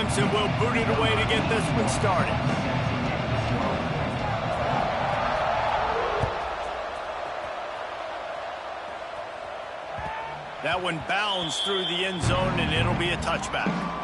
Clemson will boot it away to get this one started. That one bounds through the end zone, and it'll be a touchback.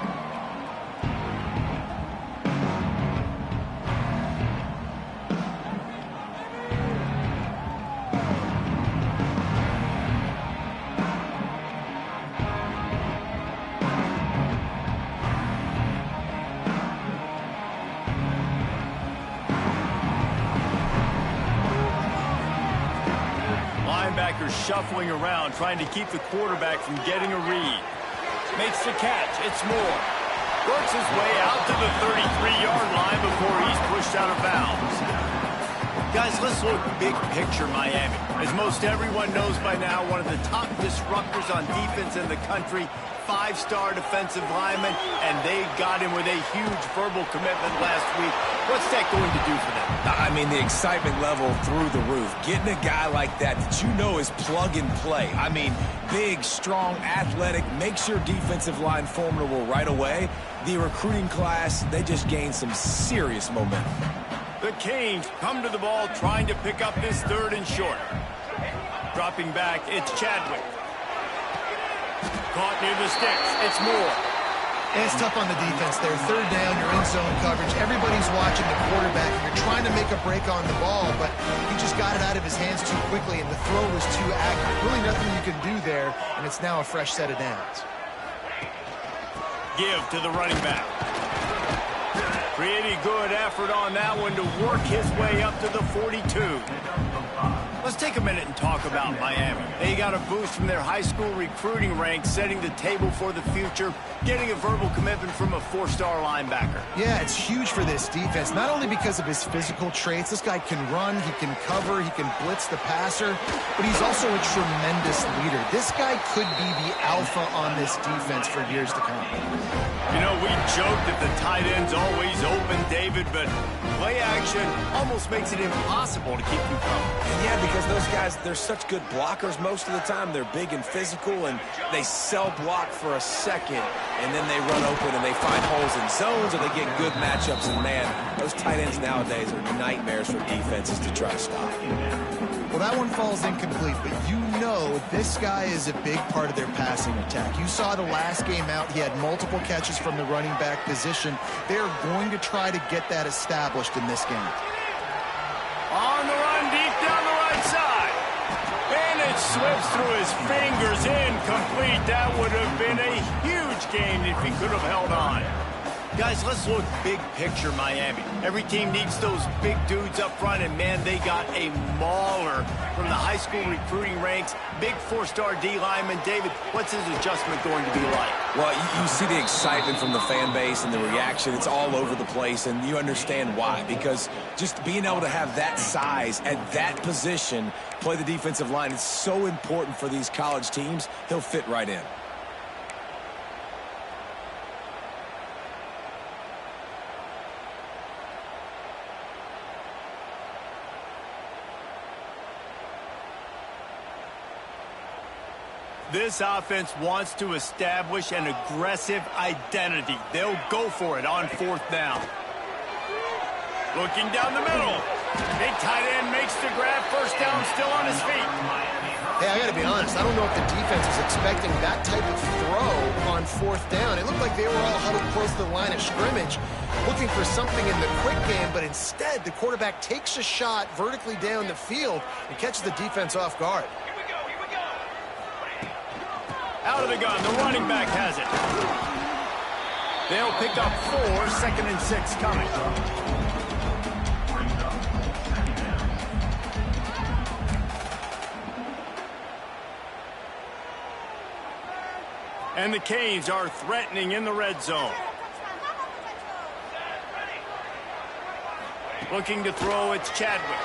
Shuffling around, trying to keep the quarterback from getting a read. Makes the catch. It's Moore. Works his way out to the 33-yard line before he's pushed out of bounds. Guys, let's look big picture Miami. As most everyone knows by now, one of the top disruptors on defense in the country, 5-star defensive lineman, and they got him with a huge verbal commitment last week. What's that going to do for them? I mean, the excitement level through the roof. Getting a guy like that you know is plug and play. I mean, big, strong, athletic, makes your defensive line formidable right away. The recruiting class, they just gained some serious momentum. The Canes come to the ball trying to pick up this 3rd and short. Dropping back, it's Chadwick. Caught near the sticks. It's Moore. And it's tough on the defense there. 3rd down, you're in zone coverage. Everybody's watching the quarterback, and you're trying to make a break on the ball, but he just got it out of his hands too quickly, and the throw was too accurate. Really nothing you can do there, and it's now a fresh set of downs. Give to the running back. Pretty good effort on that one to work his way up to the 42. Let's take a minute and talk about Miami. They got a boost from their high school recruiting ranks, setting the table for the future, getting a verbal commitment from a 4-star linebacker. Yeah, it's huge for this defense, not only because of his physical traits. This guy can run, he can cover, he can blitz the passer, but he's also a tremendous leader. This guy could be the alpha on this defense for years to come. You know, we joke that the tight end's always open, David, but play action almost makes it impossible to keep you coming. Yeah, because those guys, they're such good blockers most of the time. They're big and physical, and they sell block for a second, and then they run open and they find holes in zones, or they get good matchups. And, man, those tight ends nowadays are nightmares for defenses to try to stop. Well, that one falls incomplete, but you know this guy is a big part of their passing attack. You saw the last game out, he had multiple catches from the running back position. They're going to try to get that established in this game. On the run, deep down the right side. And it slips through his fingers, incomplete. That would have been a huge gain if he could have held on. Guys, let's look big picture Miami. Every team needs those big dudes up front, and man, they got a mauler from the high school recruiting ranks. Big 4-star D lineman. David, what's his adjustment going to be like? Well, you see the excitement from the fan base and the reaction. It's all over the place, and you understand why. Because just being able to have that size at that position, play the defensive line, is so important for these college teams. He'll fit right in. This offense wants to establish an aggressive identity. They'll go for it on 4th down. Looking down the middle. Big tight end makes the grab. 1st down, still on his feet. Hey, I got to be honest. I don't know if the defense was expecting that type of throw on 4th down. It looked like they were all huddled close to the line of scrimmage, looking for something in the quick game, but instead the quarterback takes a shot vertically down the field and catches the defense off guard. Out of the gun, the running back has it. They'll pick up 4, 2nd and 6 coming. And the Canes are threatening in the red zone. Looking to throw, it's Chadwick.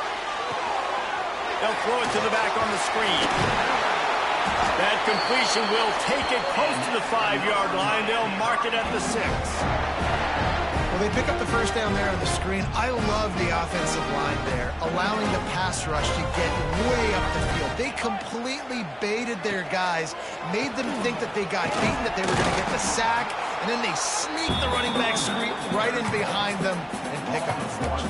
They'll throw it to the back on the screen. That completion will take it close to the 5-yard line. They'll mark it at the 6. Well, they pick up the 1st down there on the screen. I love the offensive line there, allowing the pass rush to get way up the field. They completely baited their guys, made them think that they got beaten, that they were going to get the sack, and then they sneak the running back screen right in behind them and pick up the force.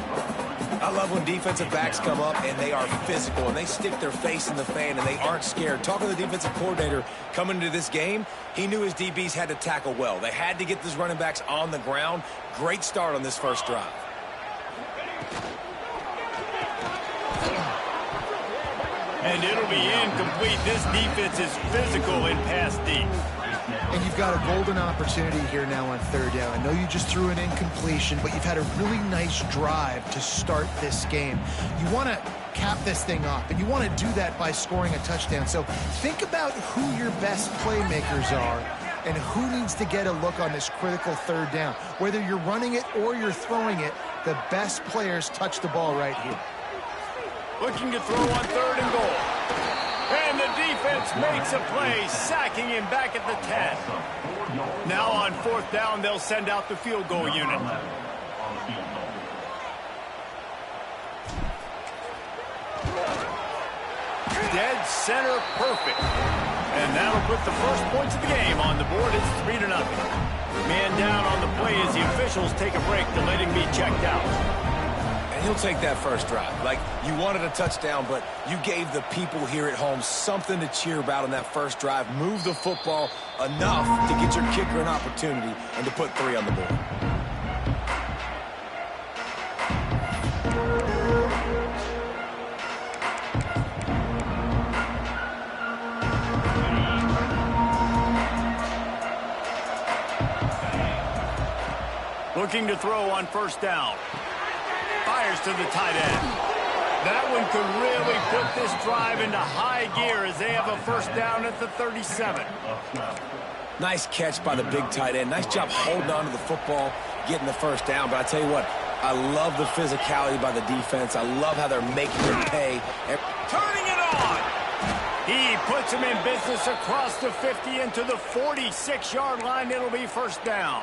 I love when defensive backs come up and they are physical and they stick their face in the fan and they aren't scared. Talking to the defensive coordinator coming into this game, he knew his DBs had to tackle well. They had to get these running backs on the ground. Great start on this first drive. And it'll be incomplete. This defense is physical in pass deep. And you've got a golden opportunity here now on third down. I know you just threw an incompletion, but you've had a really nice drive to start this game. You want to cap this thing off, and you want to do that by scoring a touchdown. So think about who your best playmakers are and who needs to get a look on this critical third down. Whether you're running it or you're throwing it, the best players touch the ball right here. Looking to throw on third and goal. And the defense makes a play, sacking him back at the 10. Now on fourth down, they'll send out the field goal unit. Dead center perfect. And that'll put the first points of the game on the board. It's 3-0. Man down on the play as the officials take a break to let him be checked out. He'll take that first drive. Like, you wanted a touchdown, but you gave the people here at home something to cheer about on that first drive. Move the football enough to get your kicker an opportunity and to put 3 on the board. Looking to throw on first down. Fires to the tight end. That one could really put this drive into high gear as they have a first down at the 37. Nice catch by the big tight end. Nice job holding on to the football, getting the first down. But I tell you what, I love the physicality by the defense. I love how they're making it pay. Turning it on. He puts him in business across the 50 into the 46-yard line. It'll be first down.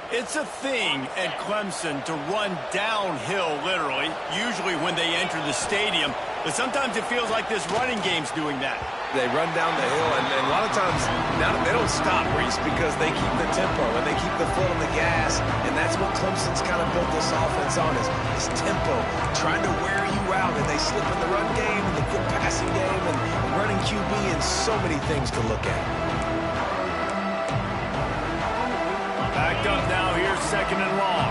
It's a thing at Clemson to run downhill, literally, usually when they enter the stadium. But sometimes it feels like this running game's doing that. They run down the hill, and a lot of times now they don't stop, Reese, because they keep the tempo and they keep the foot on the gas, and that's what Clemson's kind of built this offense on, is tempo, trying to wear you out, and they slip in the run game and the quick passing game and running QB and so many things to look at. Backed up now, here's second and long.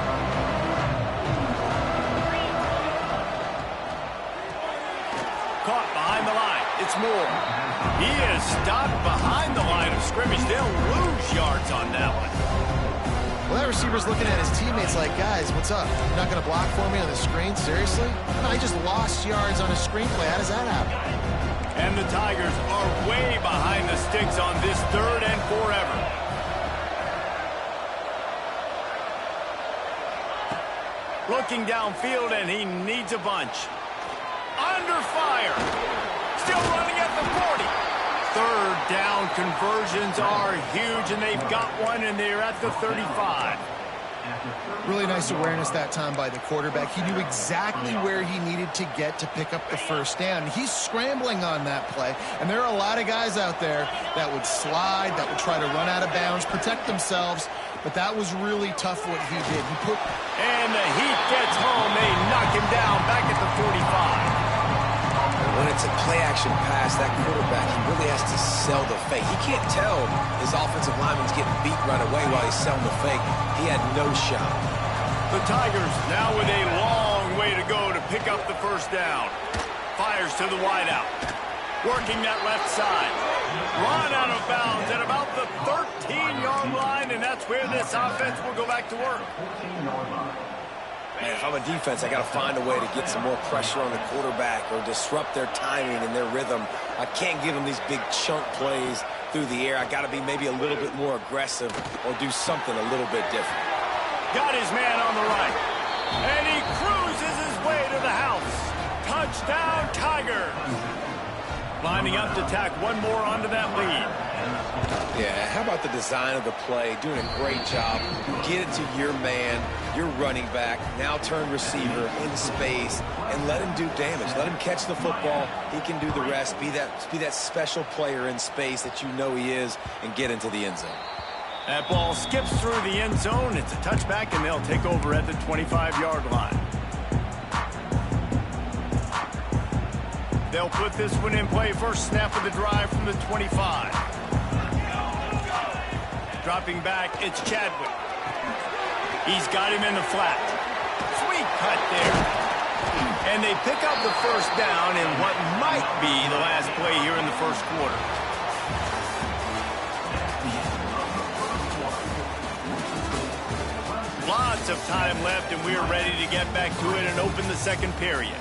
Caught behind the line. It's Moore. He is stopped behind the line of scrimmage. They'll lose yards on that one. Well, that receiver's looking at his teammates like, guys, what's up? You're not going to block for me on the screen? Seriously? No, he just lost yards on a screenplay. How does that happen? And the Tigers are way behind the sticks on this third and forever. Looking downfield, and he needs a bunch. Under fire. Still running at the 40. Third down conversions are huge, and they've got one, and they're at the 35. Really nice awareness that time by the quarterback. He knew exactly where he needed to get to pick up the first down. He's scrambling on that play, and there are a lot of guys out there that would slide, that would try to run out of bounds, protect themselves, but that was really tough what he did. And the Heat gets home. They knock him down back at the 45. When it's a play-action pass, that quarterback, he really has to sell the fake. He can't tell his offensive lineman's getting beat right away while he's selling the fake. He had no shot. The Tigers now with a long way to go to pick up the first down. Fires to the wideout. Working that left side. Run out of bounds at about the 13-yard line, and that's where this offense will go back to work. Man, if I'm a defense, I got to find a way to get some more pressure on the quarterback or disrupt their timing and their rhythm. I can't give them these big chunk plays through the air. I got to be maybe a little bit more aggressive or do something a little bit different. Got his man on the right. And he cruises his way to the house. Touchdown, Tigers. Lining up to tack one more onto that lead. Yeah, how about the design of the play? Doing a great job. Get it to your man, your running back, now turn receiver in space, and let him do damage. Let him catch the football. He can do the rest. Be that special player in space that you know he is, and get into the end zone. That ball skips through the end zone. It's a touchback, and they'll take over at the 25-yard line. They'll put this one in play. First snap of the drive from the 25. Dropping back, it's Chadwick. He's got him in the flat. Sweet cut there. And they pick up the first down in what might be the last play here in the first quarter. Lots of time left, and we're ready to get back to it and open the second period.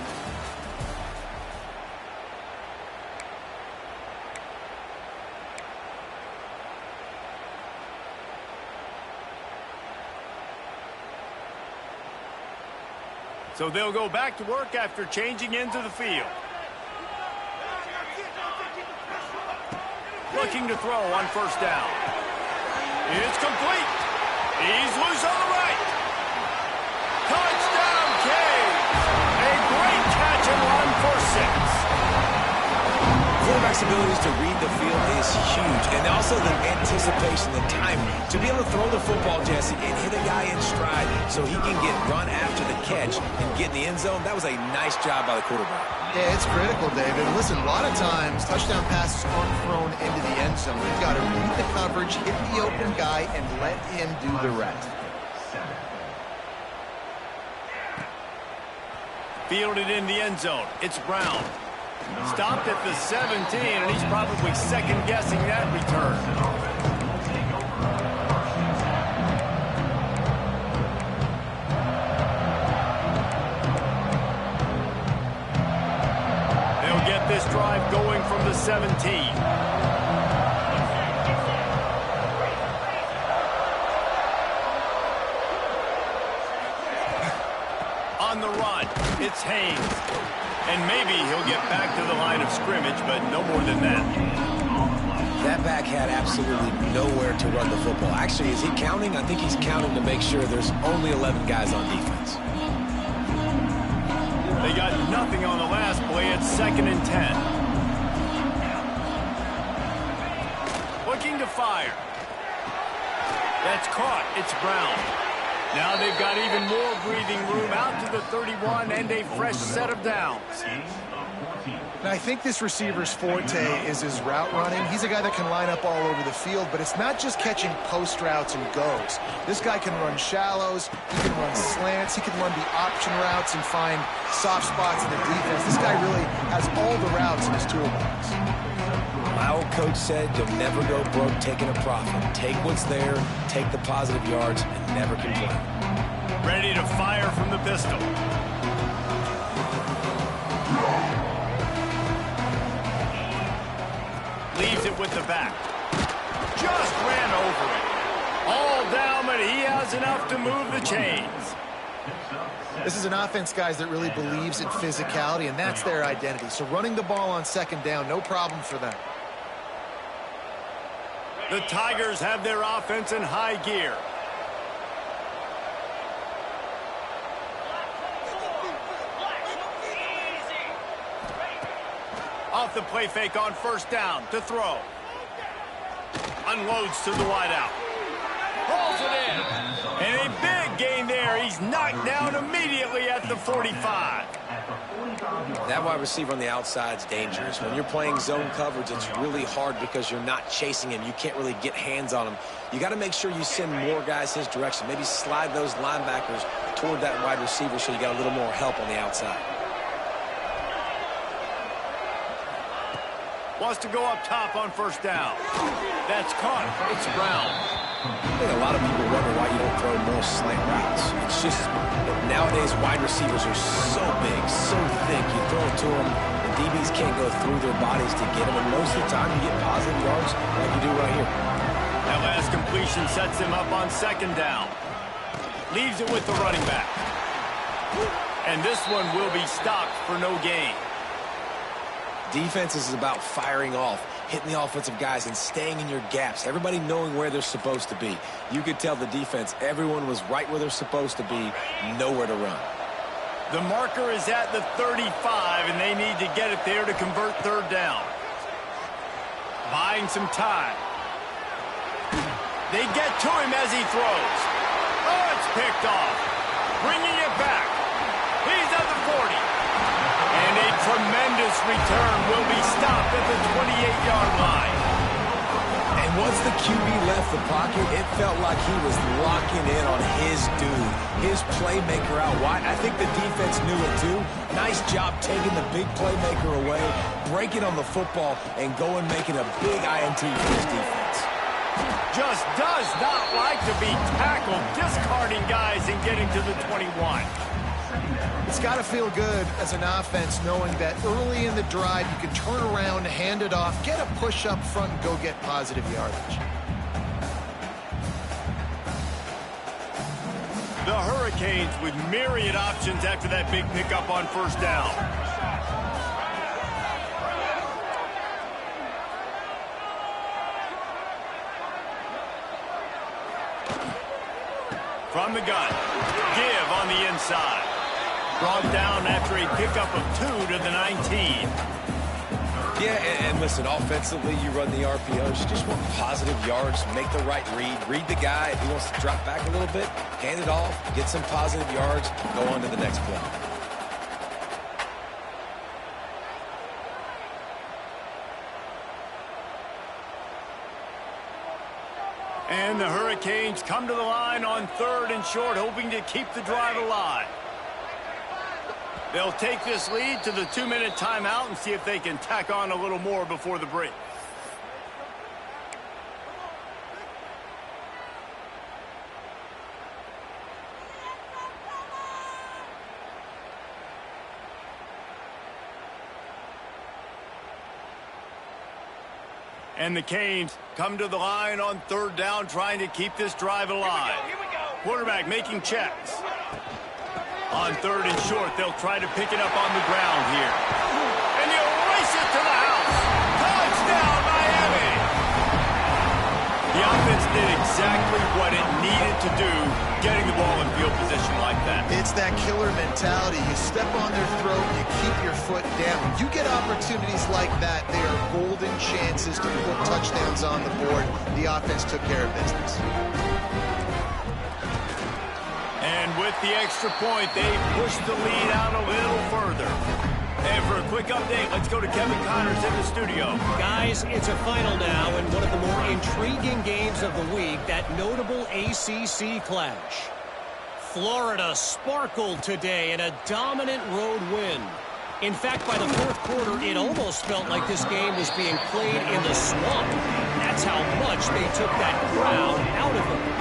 So they'll go back to work after changing into the field. Looking to throw on first down. It's complete. He's loose on the right. Touchdown, Cade. A great catch and run for 6. Quarterback's abilities to read the field is huge, and also the anticipation, the timing. To be able to throw the football, Jesse, and hit a guy in stride so he can get run after the catch and get in the end zone, that was a nice job by the quarterback. Yeah, it's critical, David. Listen, a lot of times, touchdown passes aren't thrown into the end zone. You've got to read the coverage, hit the open guy, and let him do the rest. Fielded in the end zone. It's Brown. Stopped at the 17, and he's probably second-guessing that return. They'll get this drive going from the 17. On the run, it's Haynes. And maybe he'll get back to the line of scrimmage, but no more than that. That back had absolutely nowhere to run the football. Actually, is he counting? I think he's counting to make sure there's only 11 guys on defense. They got nothing on the last play. It's 2nd and 10. Looking to fire. That's caught. It's Brown. Now they've got even more breathing room out to the 31 and a fresh set of downs. And I think this receiver's forte is his route running. He's a guy that can line up all over the field, but it's not just catching post routes and goes. This guy can run shallows, he can run slants, he can run the option routes and find soft spots in the defense. This guy really has all the routes in his toolbox. My old coach said you'll never go broke taking a profit. Take what's there, take the positive yards, and never complain. Ready to fire from the pistol. Leaves it with the back. Just ran over it. All down, but he has enough to move the chains. This is an offense, guys, that really believes in physicality, and that's their identity. So running the ball on second down, no problem for them. The Tigers have their offense in high gear. Off the play fake on first down to throw. Unloads to the wideout. Rolls it in. And a big gain there. He's knocked down immediately at the 45. That wide receiver on the outside is dangerous. When you're playing zone coverage, it's really hard because you're not chasing him. You can't really get hands on him. You got to make sure you send more guys his direction. Maybe slide those linebackers toward that wide receiver so you got a little more help on the outside. Wants to go up top on first down. That's caught. It's Brown. I think a lot of people wonder why you don't throw more slant routes. It's just nowadays wide receivers are so big, so thick. You throw it to them, the DBs can't go through their bodies to get them, and most of the time you get positive yards like you do right here. That last completion sets him up on second down. Leaves it with the running back. And this one will be stopped for no gain. Defense is about firing off, hitting the offensive guys, and staying in your gaps. Everybody knowing where they're supposed to be. You could tell the defense, everyone was right where they're supposed to be, nowhere to run. The marker is at the 35, and they need to get it there to convert third down. Buying some time. They get to him as he throws. Oh, it's picked off. Bringing it back. He's at the 40. And a tremendous return will be stopped at the 28-yard line. And once the QB left the pocket, it felt like he was locking in on his dude, his playmaker out wide. I think the defense knew it too. Nice job taking the big playmaker away, breaking on the football, and going making a big INT for his defense. Just does not like to be tackled, discarding guys and getting to the 21. It's got to feel good as an offense knowing that early in the drive you can turn around, hand it off, get a push up front, and go get positive yardage. The Hurricanes with myriad options after that big pickup on first down. From the gun, give on the inside. Brought down after a pickup of 2 to the 19. Yeah, and listen, offensively, you run the RPOs. You just want positive yards, make the right read the guy. If he wants to drop back a little bit, hand it off, get some positive yards, go on to the next play. And the Hurricanes come to the line on 3rd and short, hoping to keep the drive alive. They'll take this lead to the 2-minute timeout and see if they can tack on a little more before the break. And the Canes come to the line on 3rd down, trying to keep this drive alive. Here we go. Quarterback making checks. On 3rd and short, they'll try to pick it up on the ground here. And he'll race it to the house. Touchdown, Miami! The offense did exactly what it needed to do, getting the ball in field position like that. It's that killer mentality. You step on their throat, you keep your foot down. You get opportunities like that, they are golden chances to put touchdowns on the board. The offense took care of business. And with the extra point, they pushed the lead out a little further. And for a quick update, let's go to Kevin Connors in the studio. Guys, it's a final now in one of the more intriguing games of the week, that notable ACC clash. Florida sparkled today in a dominant road win. In fact, by the 4th quarter, it almost felt like this game was being played in the swamp. That's how much they took that crowd out of it.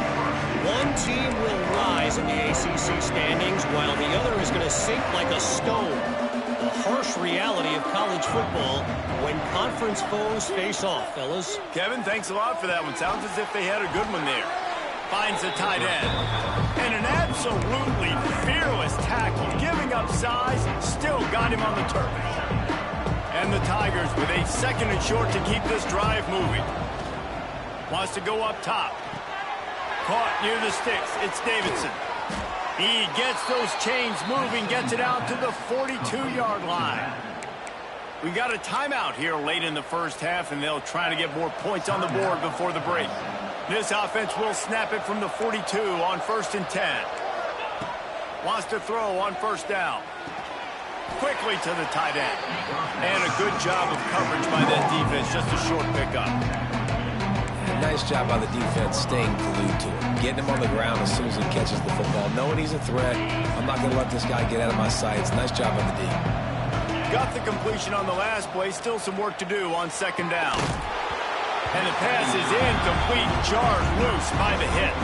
One team will rise in the ACC standings, while the other is going to sink like a stone. The harsh reality of college football when conference foes face off, fellas. Kevin, thanks a lot for that one. Sounds as if they had a good one there. Finds the tight end. And an absolutely fearless tackle, giving up size, still got him on the turf. And the Tigers with a 2nd and short to keep this drive moving. Wants to go up top. Caught near the sticks. It's Davidson. He gets those chains moving, gets it out to the 42-yard line. We got a timeout here late in the first half, and they'll try to get more points on the board before the break. This offense will snap it from the 42 on 1st and 10. Wants to throw on 1st down. Quickly to the tight end. And a good job of coverage by that defense. Just a short pickup. Nice job by the defense staying glued to him, getting him on the ground as soon as he catches the football, knowing he's a threat. I'm not going to let this guy get out of my sights. Nice job on the D. Got the completion on the last play. Still some work to do on 2nd down. And the pass is incomplete, jarred loose by the hit.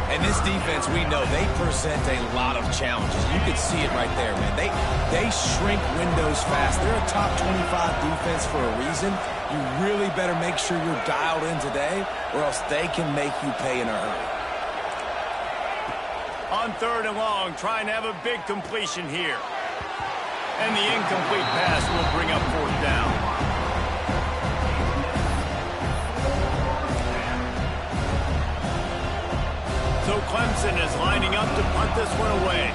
And this defense, we know, they present a lot of challenges. You can see it right there, man. They shrink windows fast. They're a top 25 defense for a reason. You really better make sure you're dialed in today, or else they can make you pay in a hurry. On 3rd and long, trying to have a big completion here. And the incomplete pass will bring up 4th down. So Clemson is lining up to punt this one away.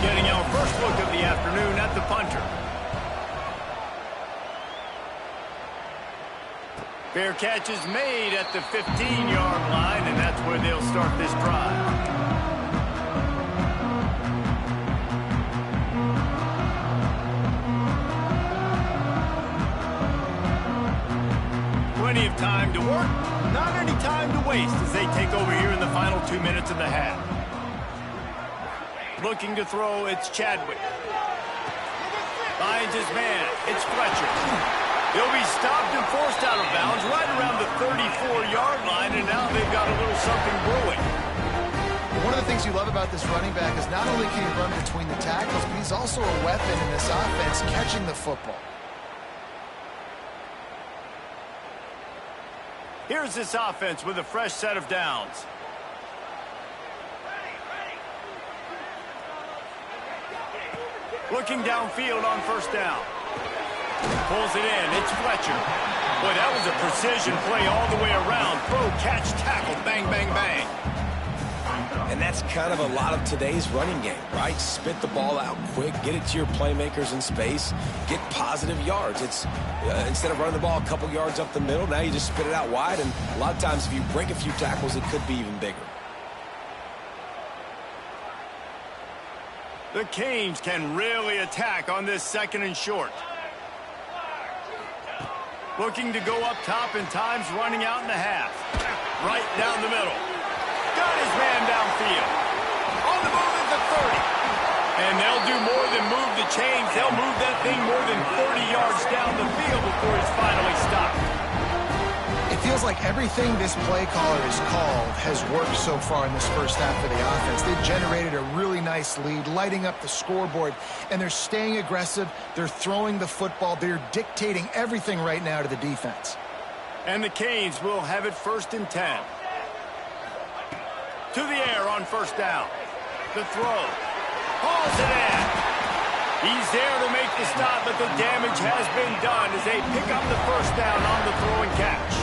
Getting our first look of the afternoon at the punter. Fair catch is made at the 15-yard line, and that's where they'll start this drive. Plenty of time to work, not any time to waste as they take over here in the final 2 minutes of the half. Looking to throw, it's Chadwick. Finds his man, it's Fletcher. He'll be stopped and forced out of bounds right around the 34-yard line, and now they've got a little something brewing. One of the things you love about this running back is not only can he run between the tackles, but he's also a weapon in this offense catching the football. Here's this offense with a fresh set of downs. Looking downfield on first down. Pulls it in. It's Fletcher. Boy, that was a precision play all the way around. Throw, catch, tackle, bang, bang, bang. And that's kind of a lot of today's running game, right? Spit the ball out quick, get it to your playmakers in space, get positive yards. It's instead of running the ball a couple yards up the middle, now you just spit it out wide, and a lot of times if you break a few tackles, it could be even bigger. The Canes can really attack on this second and short. Looking to go up top, and time's running out in the half. Right down the middle. Got his man downfield. On the move at the 30. And they'll do more than move the chains. They'll move that thing more than 30 yards down the field before he's finally stopped. It feels like everything this play caller has called has worked so far in this first half of the offense. They've generated a really nice lead, lighting up the scoreboard, and they're staying aggressive. They're throwing the football. They're dictating everything right now to the defense. And the Canes will have it 1st and 10. To the air on first down. The throw. Hauls it in. He's there to make the stop, but the damage has been done as they pick up the first down on the throw and catch.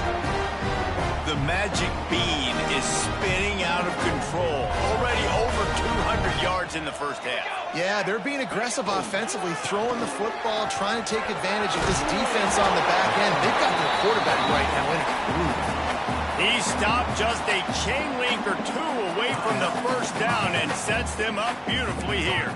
The magic bean is spinning out of control. Already over 200 yards in the first half. Yeah, they're being aggressive offensively, throwing the football, trying to take advantage of this defense on the back end. They've got their quarterback right now in a groove. He stopped just a chain link or two away from the first down and sets them up beautifully here.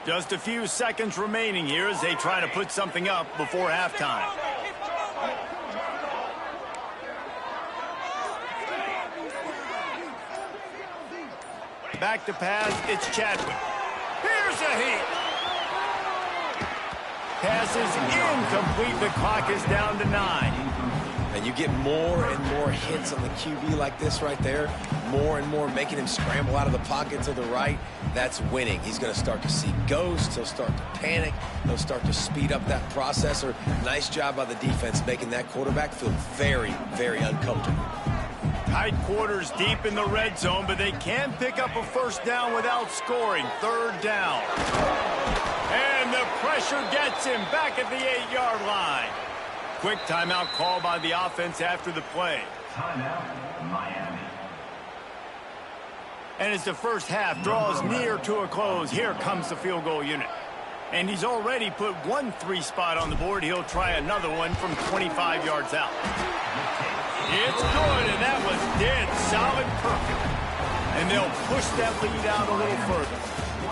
Just a few seconds remaining here as they try to put something up before halftime. Back to pass, it's Chadwick. Here's a heat. Pass is incomplete. The clock is down to 9. And you get more and more hits on the QB like this right there. More and more making him scramble out of the pocket to the right. That's winning. He's going to start to see ghosts. He'll start to panic. He'll start to speed up that processor. Nice job by the defense making that quarterback feel very, very uncomfortable. Tight quarters deep in the red zone, but they can pick up a first down without scoring. 3rd down. And the pressure gets him back at the 8-yard line. Quick timeout call by the offense after the play. Timeout, Miami. And as the first half draws near to a close, here comes the field goal unit. And he's already put 1 3 spot on the board. He'll try another one from 25 yards out. It's good, and that was dead solid perfect. And they'll push that lead out a little further.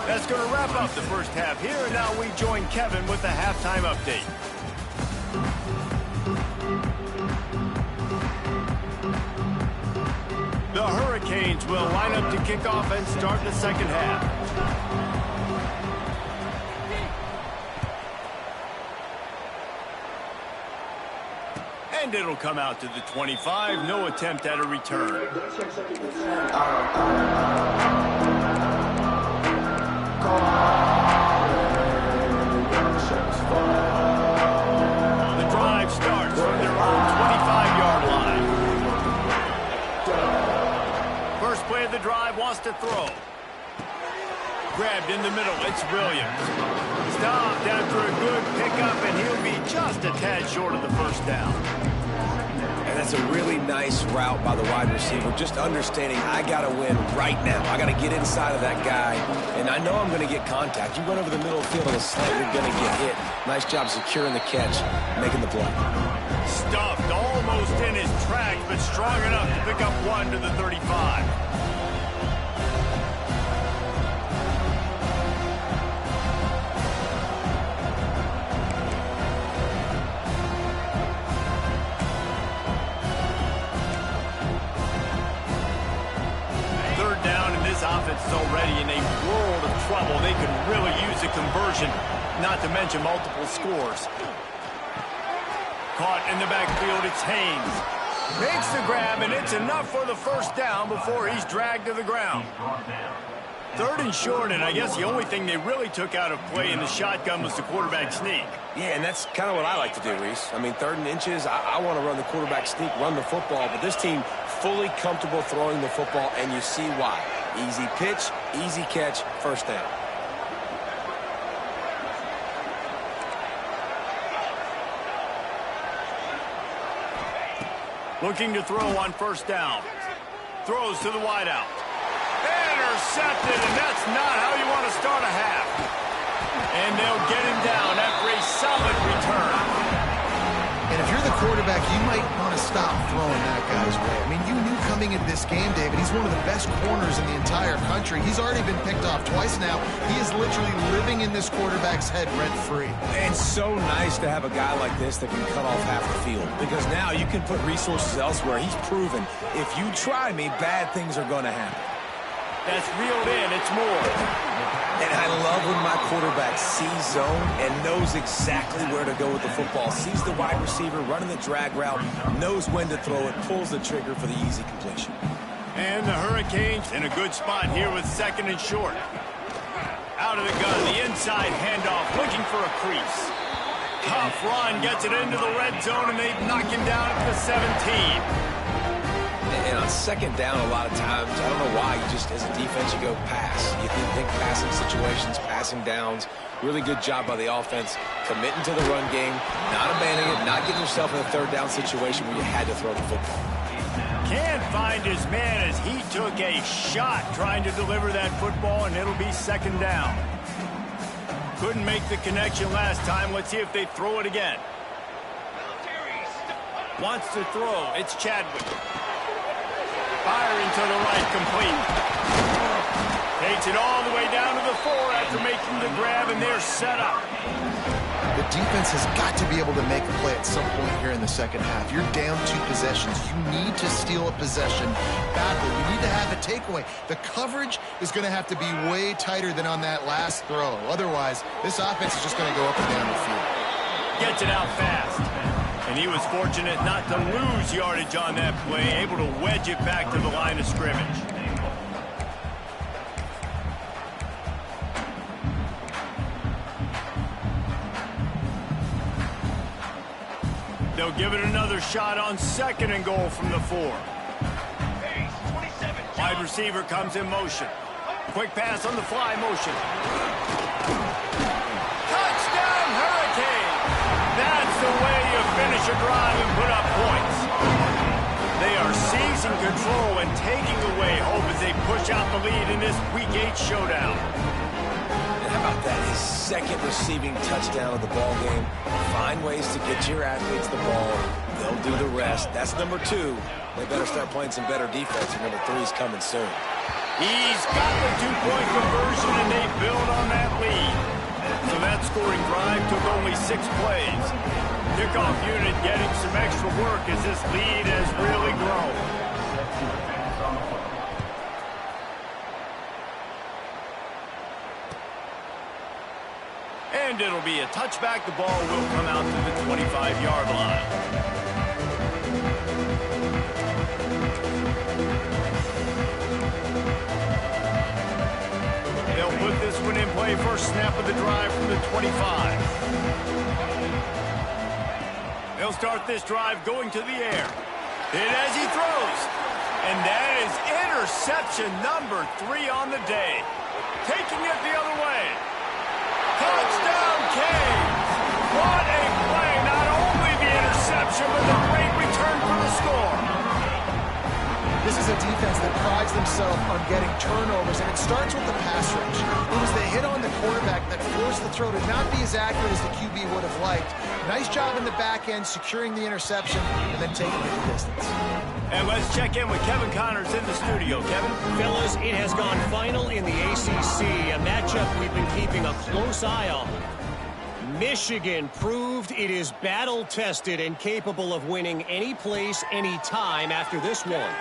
That's going to wrap up the first half here, and now we join Kevin with the halftime update. The Hurricanes will line up to kick off and start the second half. And it'll come out to the 25. No attempt at a return. The drive starts from their own 25-yard line. First play of the drive wants to throw. Grabbed in the middle, it's Williams. Stopped after a good pickup, and he'll be just a tad short of the first down. And That's a really nice route by the wide receiver, just understanding I got to win right now. I got to get inside of that guy, and I know I'm going to get contact. You run over the middle of the field on a slant, you're going to get hit. Nice job securing the catch, making the play. Stuffed almost in his tracks, but strong enough to pick up one to the 35. Offense is already in a world of trouble. They could really use a conversion, not to mention multiple scores. Caught in the backfield, it's Haynes. Makes the grab, and it's enough for the first down before he's dragged to the ground. Third and short, and I guess the only thing they really took out of play in the shotgun was the quarterback sneak. Yeah, and that's kind of what I like to do, Reese. I mean, 3rd and inches, I want to run the quarterback sneak, run the football, but this team fully comfortable throwing the football, and you see why. Easy pitch, easy catch, first down. Looking to throw on first down. Throws to the wideout. Intercepted, and that's not how you want to start a half. And they'll get him down after a solid return. And if you're the quarterback, you might want to stop throwing that guy's way. I mean, you knew coming into this game, David, he's one of the best corners in the entire country. He's already been picked off twice now. He is literally living in this quarterback's head rent-free. And so nice to have a guy like this that can cut off half the field, because now you can put resources elsewhere. He's proven if you try me, bad things are going to happen. That's reeled in. It's more. And I love when my quarterback sees zone and knows exactly where to go with the football. Sees the wide receiver running the drag route, knows when to throw it, pulls the trigger for the easy completion. And the Hurricanes in a good spot here with 2nd and short. Out of the gun, the inside handoff, looking for a crease. Tough run, gets it into the red zone, and they knock him down at the 17. And on 2nd down, a lot of times, I don't know why, you just, as a defense, you go pass. You think passing situations, passing downs. Really good job by the offense, committing to the run game, not abandoning it, not getting yourself in a 3rd down situation where you had to throw the football. Can't find his man as he took a shot trying to deliver that football, and it'll be 2nd down. Couldn't make the connection last time. Let's see if they throw it again. Wants to throw. It's Chadwick. Firing to the right, complete. Takes it all the way down to the 4 after making the grab, and they're set up. The defense has got to be able to make a play at some point here in the 2nd half. You're down 2 possessions. You need to steal a possession badly. You need to have a takeaway. The coverage is going to have to be way tighter than on that last throw. Otherwise, this offense is just going to go up and down the field. Gets it out fast. And he was fortunate not to lose yardage on that play, able to wedge it back to the line of scrimmage. They'll give it another shot on 2nd and goal from the 4. Wide receiver comes in motion. Quick pass on the fly motion. Touchdown, Hurricane! That's the way you finish a drive and put up points. They are seizing control and taking away hope as they push out the lead in this Week 8 showdown. And how about that? His 2nd receiving touchdown of the ball game. Find ways to get your athletes the ball. They'll do the rest. That's number 2. They better start playing some better defense, and number 3 is coming soon. He's got the 2-point conversion, and they build on that lead. So that scoring drive took only 6 plays. Kickoff unit getting some extra work as this lead has really grown. And it'll be a touchback. The ball will come out to the 25-yard line. They'll put this one in play. First snap of the drive from the 25. They'll start this drive going to the air. Hit as he throws. And that is interception number 3 on the day. Taking it the other way. Touchdown, Canes! What a play! Not only the interception, but the great return for the score. This is a defense that prides themselves on getting turnovers, and it starts with the pass rush. It was the hit on the quarterback that forced the throw to not be as accurate as the QB would have liked. Nice job in the back end, securing the interception, and then taking it the distance. And let's check in with Kevin Connors in the studio. Kevin? Fellas, it has gone final in the ACC, a matchup we've been keeping a close eye on. Michigan proved it is battle-tested and capable of winning any place, any time after this one.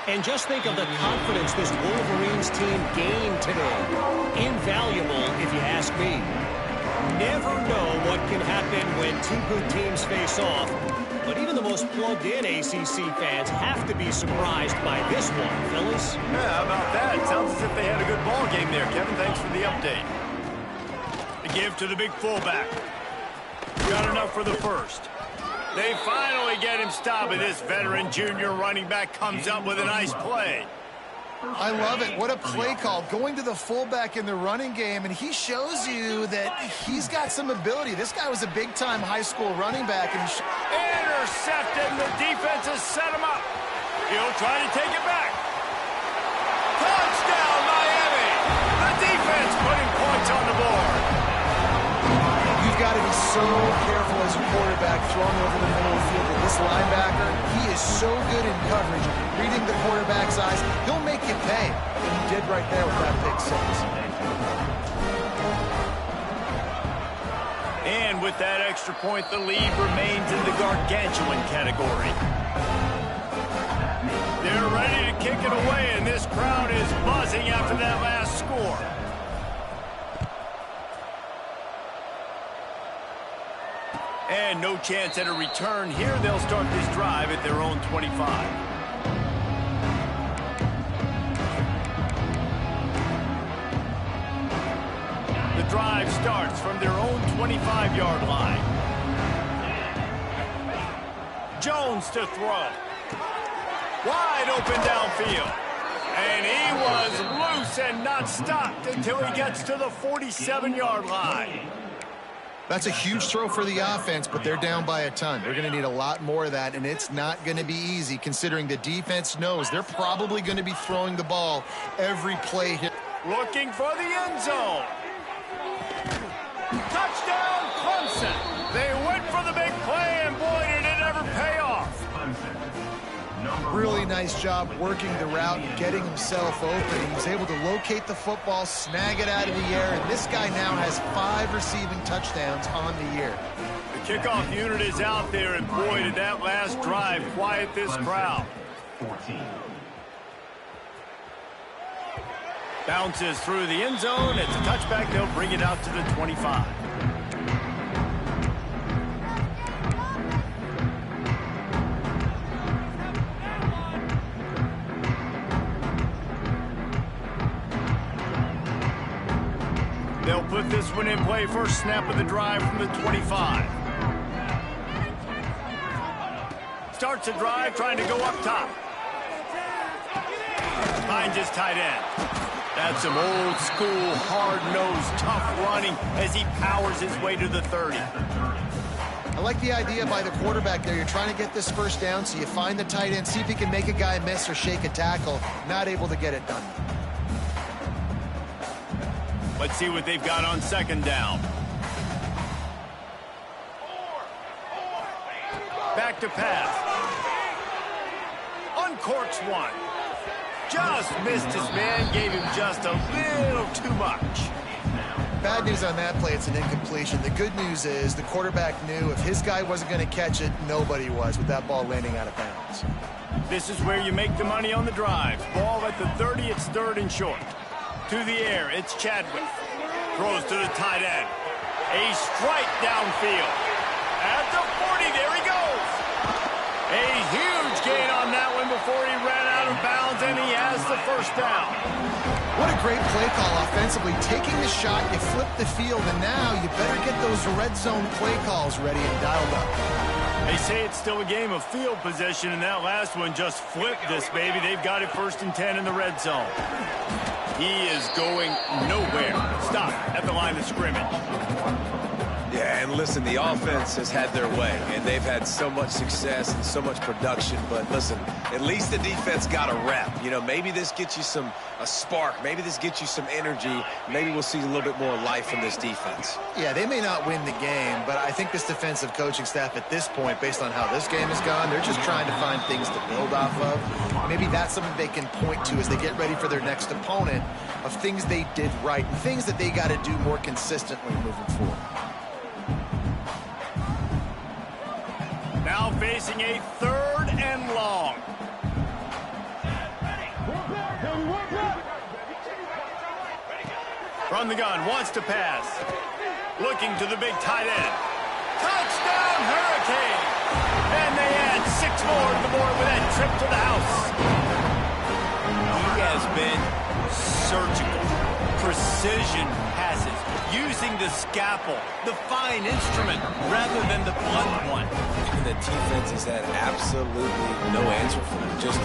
And just think of the confidence this Wolverines team gained today. Invaluable, if you ask me. Never know what can happen when two good teams face off. But even the most plugged-in ACC fans have to be surprised by this one, fellas. Yeah, how about that? Sounds as if they had a good ball game there, Kevin. Thanks for the update. The give to the big fullback. Got enough for the first. They finally get him stopped, and this veteran junior running back comes up with a nice play. I love it. What a play call. Going to the fullback in the running game, and he shows you that he's got some ability. This guy was a big-time high school running back. And intercepted, and the defense has set him up. He'll try to take it back. Touchdown, Miami! The defense putting points on the board. You've got to be so careful as a quarterback throwing over the middle of the field. This linebacker, he is so good in coverage, reading the quarterback's eyes. He'll make you pay. And he did right there with that big six. And with that extra point, the lead remains in the gargantuan category. They're ready to kick it away, and this crowd is buzzing after that last score. And no chance at a return here. They'll start this drive at their own 25. The drive starts from their own 25-yard line. Jones to throw. Wide open downfield. And he was loose and not stopped until he gets to the 47-yard line. That's a huge throw for the offense, but they're down by a ton. They're going to need a lot more of that, and it's not going to be easy considering the defense knows they're probably going to be throwing the ball every play here. Looking for the end zone. Touchdown, Clemson. They went for the big play, and boy, did it ever pay off. Really nice job working the route and getting himself open. He was able to locate the football, snag it out of the air, and this guy now has 5 receiving touchdowns on the year. The kickoff unit is out there, and boy, did that last drive quiet this crowd. 14. Bounces through the end zone. It's a touchback. They'll bring it out to the 25. They'll put this one in play. First snap of the drive from the 25. Starts a drive trying to go up top. Finds his tight end. That's some old school, hard-nosed, tough running as he powers his way to the 30. I like the idea by the quarterback there. You're trying to get this first down, so you find the tight end, see if he can make a guy miss or shake a tackle. Not able to get it done. Let's see what they've got on second down. Back to pass. Uncorks one. Just missed his man, gave him just a little too much. Bad news on that play, it's an incompletion. The good news is the quarterback knew if his guy wasn't going to catch it, nobody was with that ball landing out of bounds. This is where you make the money on the drive. Ball at the 30, it's third and short. To the air, it's Chadwick. Throws to the tight end. A strike downfield. At the 40, there he goes. A huge gain on that one before he ran out of bounds, and he has the first down. What a great play call offensively. Taking the shot, you flip the field, and now you better get those red zone play calls ready and dialed up. They say it's still a game of field position, and that last one just flipped this, baby. They've got it 1st and 10 in the red zone. He is going nowhere. Stop at the line of scrimmage. Yeah, and listen, the offense has had their way, and they've had so much success and so much production. But listen, At least the defense got a rep. You know, maybe this gets you a spark. Maybe this gets you some energy. Maybe we'll see a little bit more life from this defense. Yeah, they may not win the game, but I think this defensive coaching staff at this point, based on how this game has gone, they're just trying to find things to build off of. Maybe that's something they can point to as they get ready for their next opponent, of things they did right and things that they got to do more consistently moving forward. Now facing a 3rd and long. From the gun, wants to pass. Looking to the big tight end. Touchdown, Hurricane! And they add 6 more to the board with that trip to the house. He has been surgical. Precision passes. Using the scalpel, the fine instrument, rather than the blunt one. And the defense has had absolutely no answer for him. Just,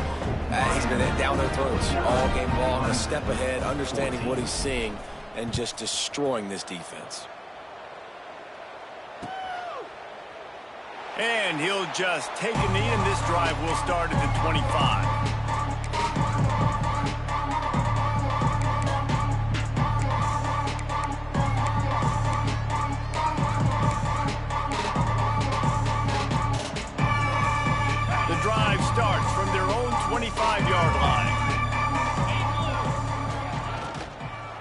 he's been down their throats all game long, a step ahead, understanding what he's seeing, and just destroying this defense. And he'll just take a knee, and this drive will start at the 25. Starts from their own 25-yard line.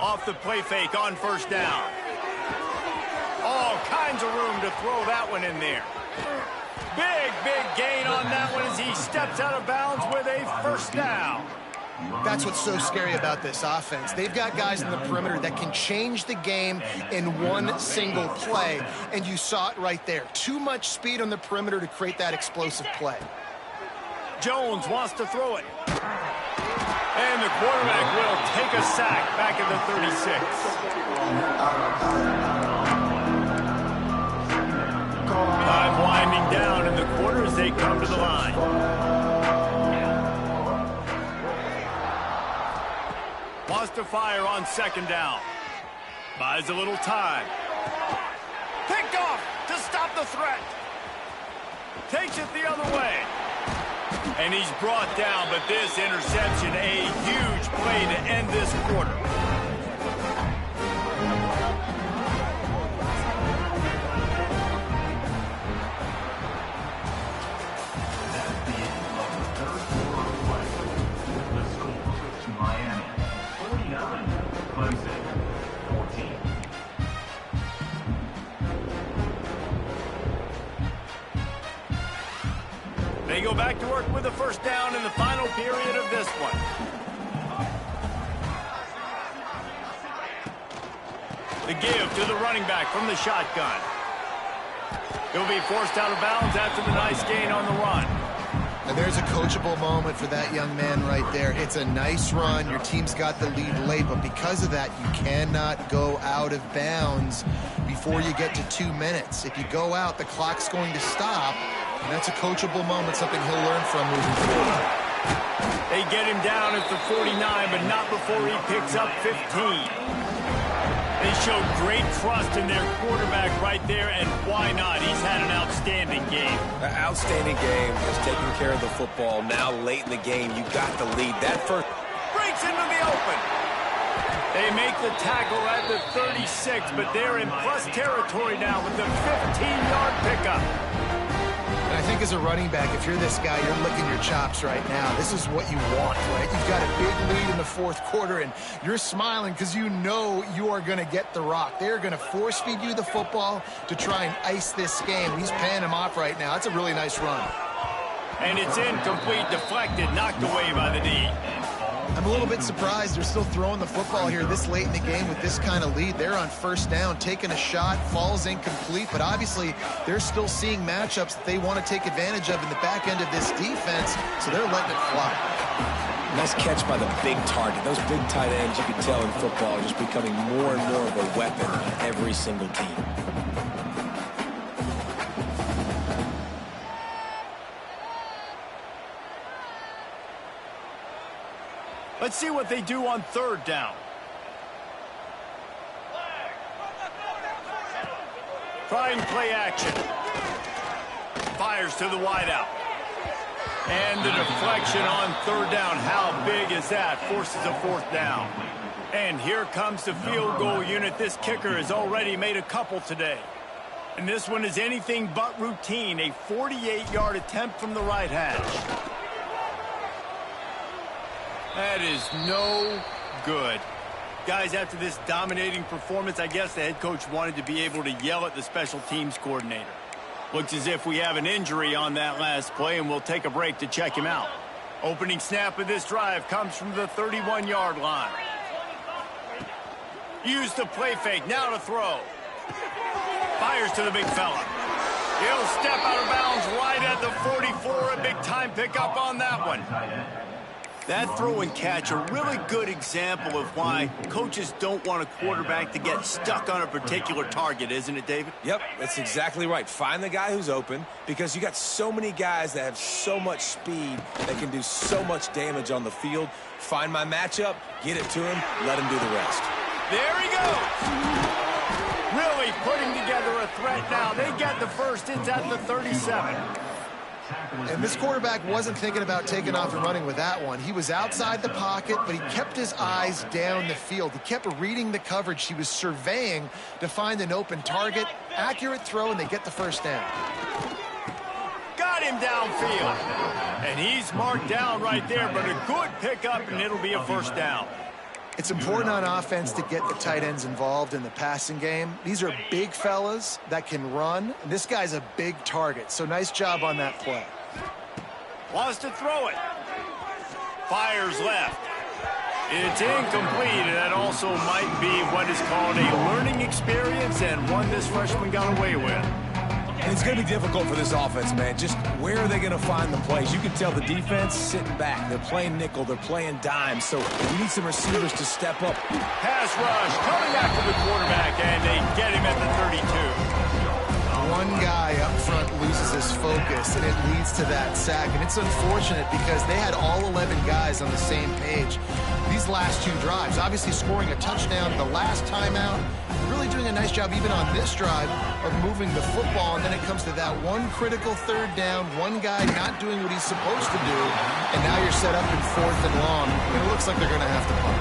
Off the play fake on 1st down. All kinds of room to throw that one in there. Big gain on that one as he steps out of bounds with a 1st down. That's what's so scary about this offense. They've got guys in the perimeter that can change the game in one single play, and you saw it right there. Too much speed on the perimeter to create that explosive play. Jones wants to throw it. And the quarterback will take a sack back at the 36. Time winding down in the quarter as they come to the line. Wants to fire on 2nd down. Buys a little time. Picked off to stop the threat. Takes it the other way. And he's brought down, but this interception, a huge play to end this quarter. That's the end of the 3rd quarter of play. The score, Miami 49, Clemson 14. They go back to work with a 1st down in the final period of this one. The give to the running back from the shotgun. He'll be forced out of bounds after the nice gain on the run. And there's a coachable moment for that young man right there. It's a nice run. Your team's got the lead late, but because of that, you cannot go out of bounds before you get to 2 minutes. If you go out, the clock's going to stop. And that's a coachable moment, something he'll learn from moving forward. They get him down at the 49, but not before he picks up 15. They showed great trust in their quarterback right there, and why not? He's had an outstanding game. An outstanding game, has taken care of the football. Now late in the game, you got the lead. That first breaks into the open. They make the tackle at the 36, but they're in plus territory now with the 15-yard pickup. And I think as a running back, if you're this guy, you're licking your chops right now. This is what you want, right? You've got a big lead in the 4th quarter, and you're smiling because you know you are going to get the rock. They're going to force feed you the football to try and ice this game. He's paying him off right now. That's a really nice run. And it's incomplete, deflected, knocked away by the D. I'm a little bit surprised they're still throwing the football here this late in the game with this kind of lead. They're on 1st down, taking a shot, falls incomplete, but obviously they're still seeing matchups that they want to take advantage of in the back end of this defense, so they're letting it fly. Nice catch by the big target. Those big tight ends, you can tell in football, are just becoming more and more of a weapon on every single team. Let's see what they do on 3rd down. Trying play action. Fires to the wideout. And the deflection on third down. How big is that? Forces a fourth down. And here comes the field goal unit. This kicker has already made a couple today. And this one is anything but routine. A 48-yard attempt from the right hash. That is no good. Guys, after this dominating performance, I guess the head coach wanted to be able to yell at the special teams coordinator. Looks as if we have an injury on that last play, and we'll take a break to check him out. Opening snap of this drive comes from the 31-yard line. Use the play fake, now to throw. Fires to the big fella. He'll step out of bounds right at the 44. A big-time pickup on that one. That throw and catch, a really good example of why coaches don't want a quarterback to get stuck on a particular target, isn't it, David? Yep, that's exactly right. Find the guy who's open, because you got so many guys that have so much speed that can do so much damage on the field. Find my matchup, get it to him, let him do the rest. There he goes. Really putting together a threat now. They get the first. It's at the 37. And this quarterback wasn't thinking about taking off and running with that one. He was outside the pocket, but he kept his eyes down the field. He kept reading the coverage. He was surveying to find an open target. Accurate throw, and they get the first down. Got him downfield. And he's marked down right there, but a good pickup, and it'll be a first down. It's important on offense to get the tight ends involved in the passing game. These are big fellas that can run. And this guy's a big target, so nice job on that play. Wants to throw it. Fires left. It's incomplete, and that also might be what is called a learning experience, and one this freshman got away with. And it's going to be difficult for this offense, man. Just where are they going to find the plays? You can tell the defense sitting back. They're playing nickel. They're playing dime. So you need some receivers to step up. Pass rush coming after the quarterback, and they get him at the 32. One guy up front loses his focus, and it leads to that sack. And it's unfortunate because they had all 11 guys on the same page these last two drives. Obviously scoring a touchdown the last timeout. Really doing a nice job even on this drive of moving the football. And then it comes to that one critical third down. One guy not doing what he's supposed to do. And now you're set up in fourth and long. And it looks like they're going to have to punt.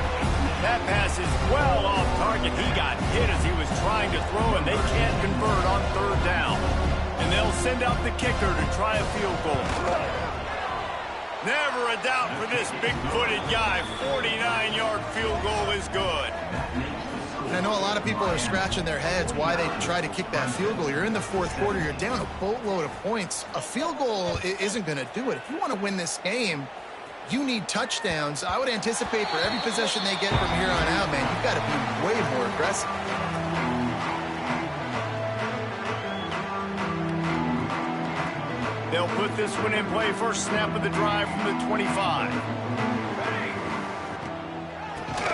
That pass is well off target. He got hit as he was trying to throw, and they can't convert on third down. And they'll send out the kicker to try a field goal. Never a doubt for this big-footed guy. 49-yard field goal is good. I know a lot of people are scratching their heads why they try to kick that field goal. You're in the fourth quarter. You're down a boatload of points. A field goal isn't going to do it. If you want to win this game, you need touchdowns. I would anticipate for every possession they get from here on out, man, you've got to be way more aggressive. They'll put this one in play. First snap of the drive from the 25.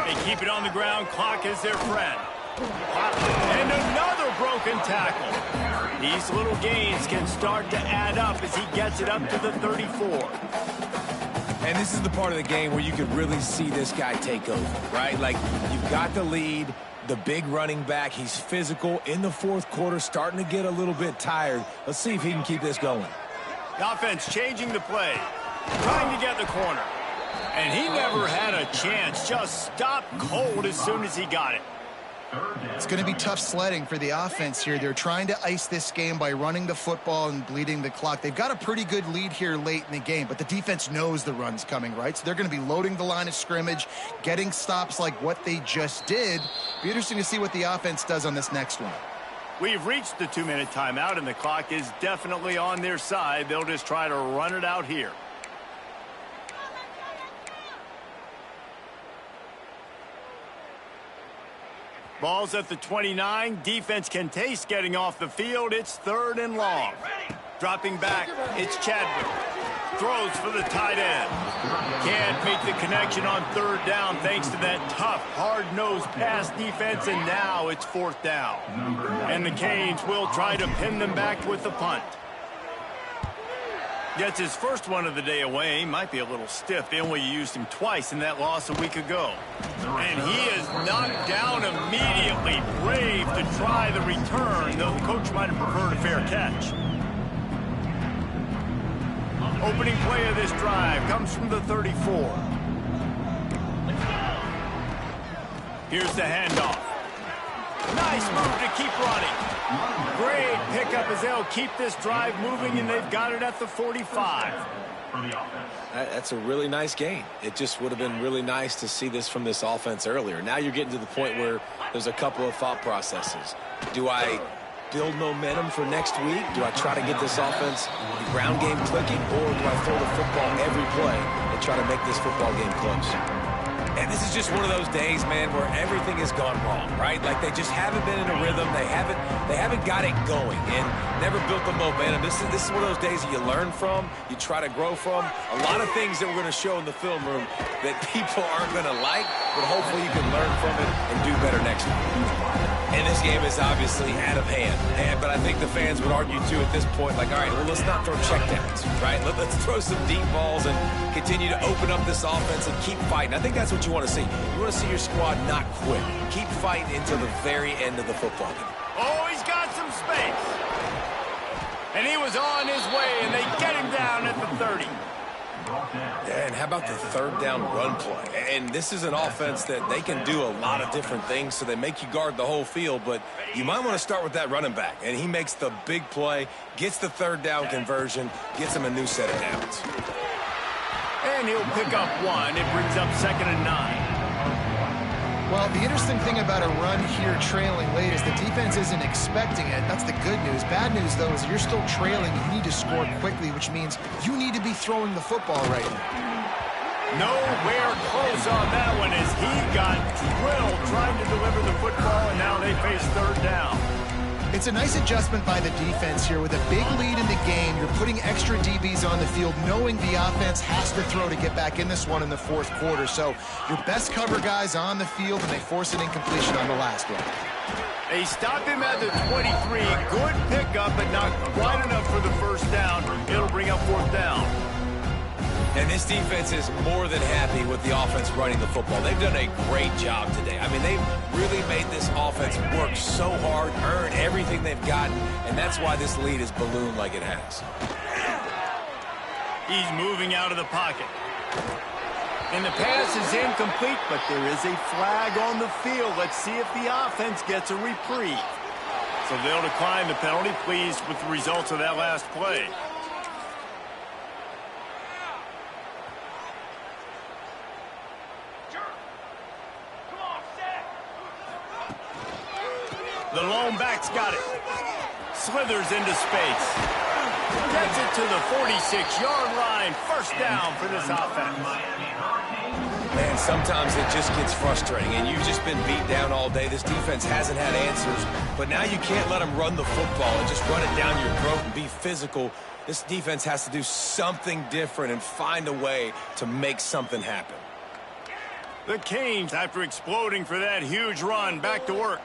They keep it on the ground. Clock is their friend. And another broken tackle. These little gains can start to add up as he gets it up to the 34. And this is the part of the game where you could really see this guy take over, right? Like, you've got the lead, the big running back. He's physical in the fourth quarter, starting to get a little bit tired. Let's see if he can keep this going. The offense changing the play, trying to get the corner. And he never had a chance, just stopped cold as soon as he got it. It's going to be tough sledding for the offense here. They're trying to ice this game by running the football and bleeding the clock. They've got a pretty good lead here late in the game, but the defense knows the run's coming, right? So they're going to be loading the line of scrimmage, getting stops like what they just did. Be interesting to see what the offense does on this next one. We've reached the 2-minute timeout, and the clock is definitely on their side. They'll just try to run it out here. Ball's at the 29. Defense can taste getting off the field. It's third and long. Dropping back, it's Chadwick. Throws for the tight end. Can't make the connection on third down thanks to that tough, hard-nosed pass defense, and now it's fourth down. And the Canes will try to pin them back with the punt. Gets his first one of the day away. Might be a little stiff. They only used him twice in that loss a week ago. And he is knocked down immediately. Brave to try the return, though the coach might have preferred a fair catch. Opening play of this drive comes from the 34. Here's the handoff. Nice move to keep running. Great pickup as they'll keep this drive moving, and they've got it at the 45. That's a really nice game. It just would have been really nice to see this from this offense earlier. Now you're getting to the point where there's a couple of thought processes. Do I build momentum for next week? Do I try to get this offense, the ground game clicking, or do I throw the football every play and try to make this football game close? And this is just one of those days, man, where everything has gone wrong, right? Like they just haven't been in a rhythm. They haven't got it going and never built the momentum. This is one of those days that you learn from, you try to grow from. A lot of things that we're going to show in the film room that people aren't going to like, but hopefully you can learn from it and do better next week. And this game is obviously out of hand. But I think the fans would argue, too, at this point, like, all right, well, let's not throw checkdowns, right? Let's throw some deep balls and continue to open up this offense and keep fighting. I think that's what you want to see. You want to see your squad not quit. Keep fighting until the very end of the football game. Oh, he's got some space. And he was on his way, and they get him down at the 30. And how about the third down run play? And this is an offense that they can do a lot of different things, so they make you guard the whole field, but you might want to start with that running back. And he makes the big play, gets the third down conversion, gets him a new set of downs. And he'll pick up one. It brings up 2nd and 9. Well, the interesting thing about a run here trailing late is the defense isn't expecting it. That's the good news. Bad news, though, is you're still trailing. You need to score quickly, which means you need to be throwing the football right now. Nowhere close on that one as he got drilled trying to deliver the football, and now they face third down. It's a nice adjustment by the defense here. With a big lead in the game, you're putting extra DBs on the field, knowing the offense has to throw to get back in this one in the fourth quarter. So your best cover guys on the field, and they force an incompletion on the last one. They stopped him at the 23. Good pickup, but not quite enough for the first down. It'll bring up 4th down. And this defense is more than happy with the offense running the football. They've done a great job today. I mean, they've really made this offense work so hard, earn everything they've gotten, and that's why this lead is ballooned like it has. He's moving out of the pocket. And the pass is incomplete, but there is a flag on the field. Let's see if the offense gets a reprieve. So they'll decline the penalty, pleased with the results of that last play. The lone back's got it. Slithers into space. Gets it to the 46-yard line. First down for this offense. Man, sometimes it just gets frustrating, and you've just been beat down all day. This defense hasn't had answers, but now you can't let them run the football and just run it down your throat and be physical. This defense has to do something different and find a way to make something happen. The Canes, after exploding for that huge run, back to work.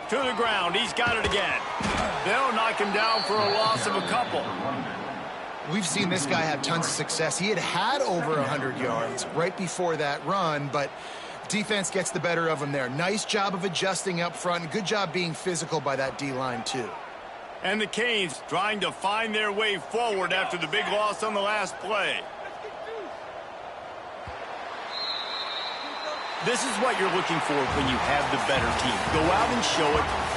To the ground. He's got it again. They'll knock him down for a loss of a couple. We've seen this guy have tons of success. He had over 100 yards right before that run, but defense gets the better of him there. Nice job of adjusting up front. Good job being physical by that D-line, too. And the Canes trying to find their way forward after the big loss on the last play. This is what you're looking for when you have the better team. Go out and show it.